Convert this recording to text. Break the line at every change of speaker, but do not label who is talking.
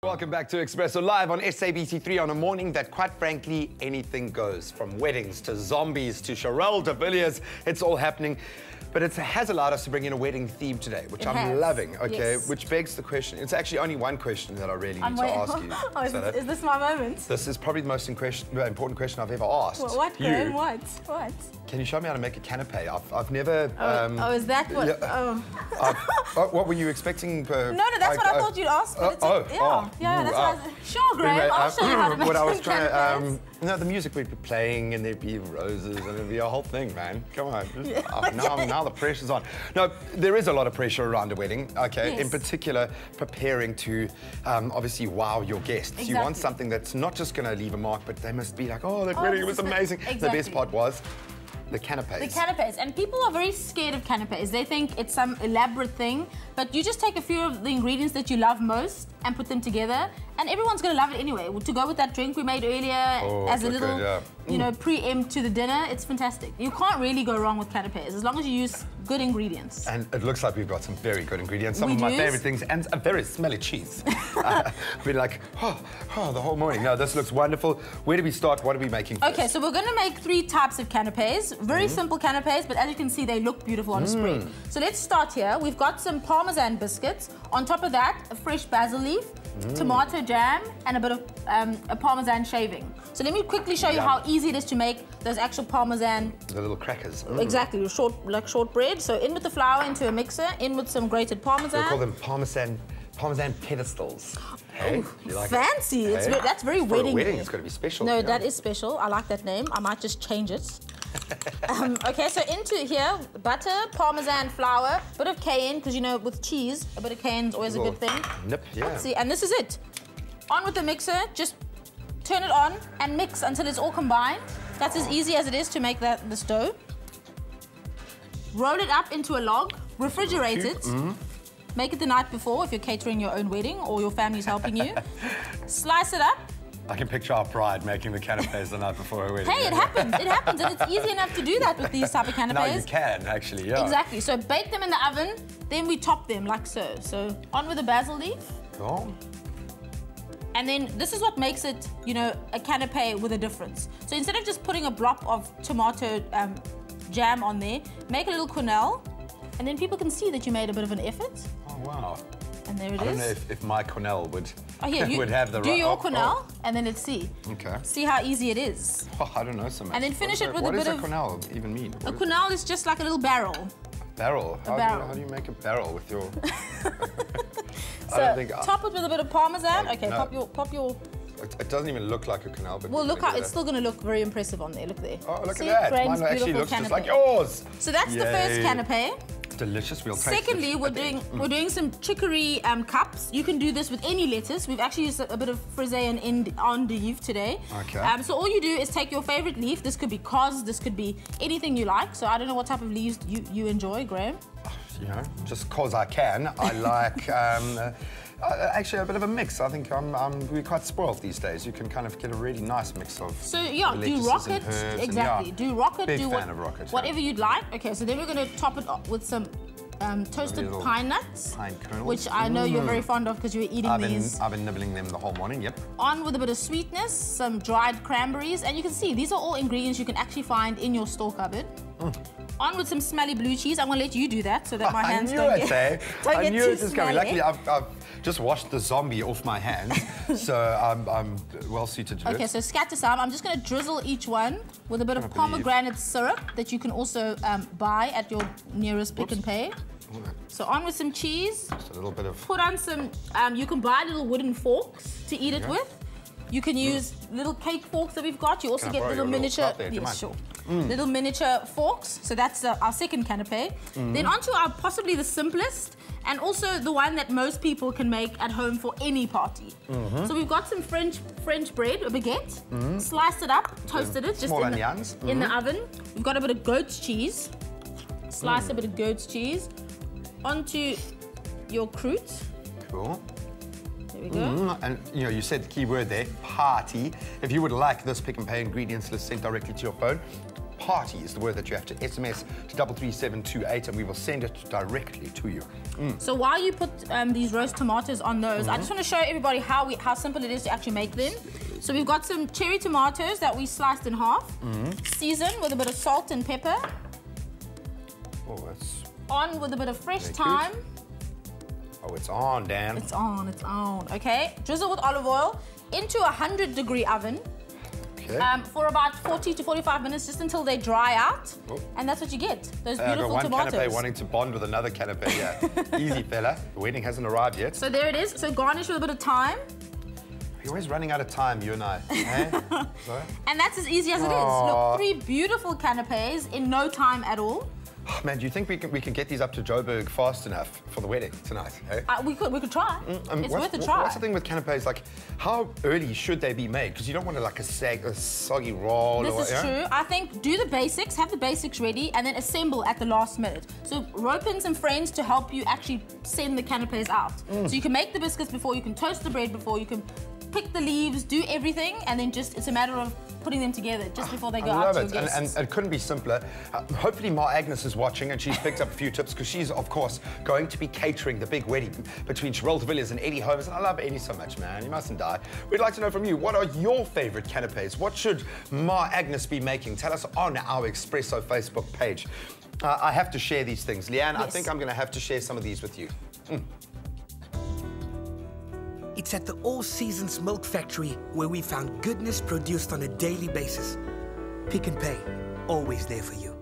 Welcome back to Expresso Live on SABC3 on a morning that, quite frankly, anything goes. From weddings to zombies to Sherelle de Villiers, it's all happening. But it has allowed us to bring in a wedding theme today, which I'm loving, okay? Yes. Which begs the question, it's actually only one question that I really need to ask you.
Oh, is this my moment?
This is probably the most important question I've ever asked.
Well, what, Graham? What?
Can you show me how to make a canape? I've never...
is that what?
Yeah, what were you expecting?
No, that's what I thought you'd ask. But it's that's what I was... Sure, Graham,
anyway,
I'll show you how to make
canapes. No, the music would be playing and there'd be roses and it'd be a whole thing, man. Come on. Now the pressure's on. No, there is a lot of pressure around a wedding, okay? Yes. In particular, preparing to obviously wow your guests. Exactly. You want something that's not just going to leave a mark, but they must be like, oh, that wedding was amazing. Exactly. The best part was the canapes.
The canapes. And people are very scared of canapes. They think it's some elaborate thing, but you just take a few of the ingredients that you love most and put them together, and everyone's going to love it anyway. To go with that drink we made earlier as a little, you know, preempt to the dinner, it's fantastic. You can't really go wrong with canapes as long as you use good ingredients.
And it looks like we've got some very good ingredients. Some of my favorite things, and a very smelly cheese. We're like, the whole morning. No, this looks wonderful. Where do we start? What are we making first?
Okay, so we're going to make 3 types of canapes. Very simple canapes, but as you can see, they look beautiful on a spread. So let's start here. We've got some Parmesan biscuits. On top of that, a fresh basil leaf, tomato jam, and a bit of a Parmesan shaving. So let me quickly show you how easy it is to make those actual Parmesan. The
little crackers.
Exactly, like shortbread. So in with the flour into a mixer, in with some grated Parmesan.
We call them Parmesan pedestals. Hey, you like
fancy.
It?
Hey. That's very wedding.
For a wedding, it's got to be special.
No, that is special. I like that name. I might just change it. Okay, so into here, butter, Parmesan flour, bit of cayenne, because you know with cheese, a bit of cayenne is always a good thing.
Nip, yeah.
Let's see, and this is it. On with the mixer, just turn it on and mix until it's all combined. That's as easy as it is to make this dough. Roll it up into a log, refrigerate it. Make it the night before if you're catering your own wedding or your family's helping you. Slice it up.
I can picture our bride making the canapes the night before her wedding.
Hey, it happens, and it's easy enough to do that with these type of canapes.
No, you can, actually, yeah.
Exactly, so bake them in the oven, then we top them like so. So on with the basil leaf.
Cool.
And then this is what makes it, you know, a canape with a difference. So instead of just putting a blob of tomato jam on there, make a little quenelle, and then people can see that you made a bit of an effort.
Oh, wow.
And there it is.
I don't know if my quenelle would, would have the right...
Do your quenelle, and then let's see.
Okay.
See how easy it is.
Oh, I don't know so much.
And then finish it with a bit of...
What does a quenelle even mean?
A quenelle is just like a little barrel.
Barrel? How do you make a barrel with your...
Top it with a bit of Parmesan. Okay, no. pop your...
It doesn't even look like a quenelle, but...
Well, look how it's still going to look very impressive on there. Look there.
Oh, look at that. Mine actually looks just like yours.
So that's the first canape.
Delicious. We'll taste
Secondly, we're doing some chicory cups. You can do this with any lettuce. We've actually used a bit of frisee and endive today.
Okay.
So all you do is take your favorite leaf. This could be cos. This could be anything you like. So I don't know what type of leaves you enjoy, Graham.
You know, just cause I can. I like actually a bit of a mix. I think we're quite spoiled these days. You can kind of get a really nice mix of.
So yeah, do rocket exactly. Do rocket.
Big fan of rocket.
Whatever you'd like. Okay, so then we're going to top it up with some toasted pine nuts,
pine kernels,
which I know you're very fond of because you were eating these.
I've been nibbling them the whole morning. Yep.
On with a bit of sweetness, some dried cranberries, and you can see these are all ingredients you can actually find in your store cupboard. On with some smelly blue cheese. I'm going to let you do that so that my hands don't get
I knew it was coming.
smelly.
Luckily, I've just washed the zombie off my hands, so I'm well suited to it.
Okay, so scatter some. I'm just going to drizzle each one with a bit of pomegranate syrup that you can also buy at your nearest Pick and Pay. So on with some cheese.
Just a little bit of... Put
on some... you can buy little wooden forks to eat it with. You can use little cake forks that we've got. You also get little miniature... Little miniature forks. So that's our second canape. Then onto our possibly the simplest and also the one that most people can make at home for any party. So we've got some French bread, a baguette. Sliced it up, toasted it just in the oven. We've got a bit of goat's cheese. Slice a bit of goat's cheese onto your croûte.
Cool.
There we go.
And you know, you said the key word there, party. If you would like this Pick and Pay ingredients list sent directly to your phone, party is the word that you have to SMS to 33728, and we will send it directly to you.
So while you put these roast tomatoes on those, I just want to show everybody how simple it is to actually make them. So we've got some cherry tomatoes that we sliced in half, seasoned with a bit of salt and pepper.
Oh, that's
on with a bit of fresh thyme.
Oh, it's on, Dan.
It's on, it's on. Okay, drizzle with olive oil into a 100-degree oven. Okay. For about 40 to 45 minutes, just until they dry out. Oh. And that's what you get, those beautiful tomatoes.
One canape wanting to bond with another canape, yeah. Easy, fella. The wedding hasn't arrived yet.
So there it is. So garnish with a bit of thyme.
You're always running out of time, you and I. Eh?
And that's as easy as it is. Look, 3 beautiful canapes in no time at all.
Oh, man, do you think we can get these up to Joburg fast enough for the wedding tonight? Eh?
We could try. It's worth a try.
What's the thing with canapes? Like, how early should they be made? Because you don't want to like a soggy roll.
This is true. I think do the basics, have the basics ready, and then assemble at the last minute. So rope in some friends to help you actually send the canapes out. So you can make the biscuits before, you can toast the bread before, you can pick the leaves, do everything, and then just it's a matter of putting them together just before they go out to your guests.
And it couldn't be simpler. Hopefully Ma Agnes is watching and she's picked up a few tips because she's, of course, going to be catering the big wedding between Cheryl de Villiers and Eddie Holmes. And I love Eddie so much, man. You mustn't die. We'd like to know from you, what are your favorite canapes? What should Ma Agnes be making? Tell us on our Espresso Facebook page. I have to share these things. Leanne, yes. I think I'm going to have to share some of these with you.
It's at the All Seasons Milk Factory where we found goodness produced on a daily basis. Pick and Pay, always there for you.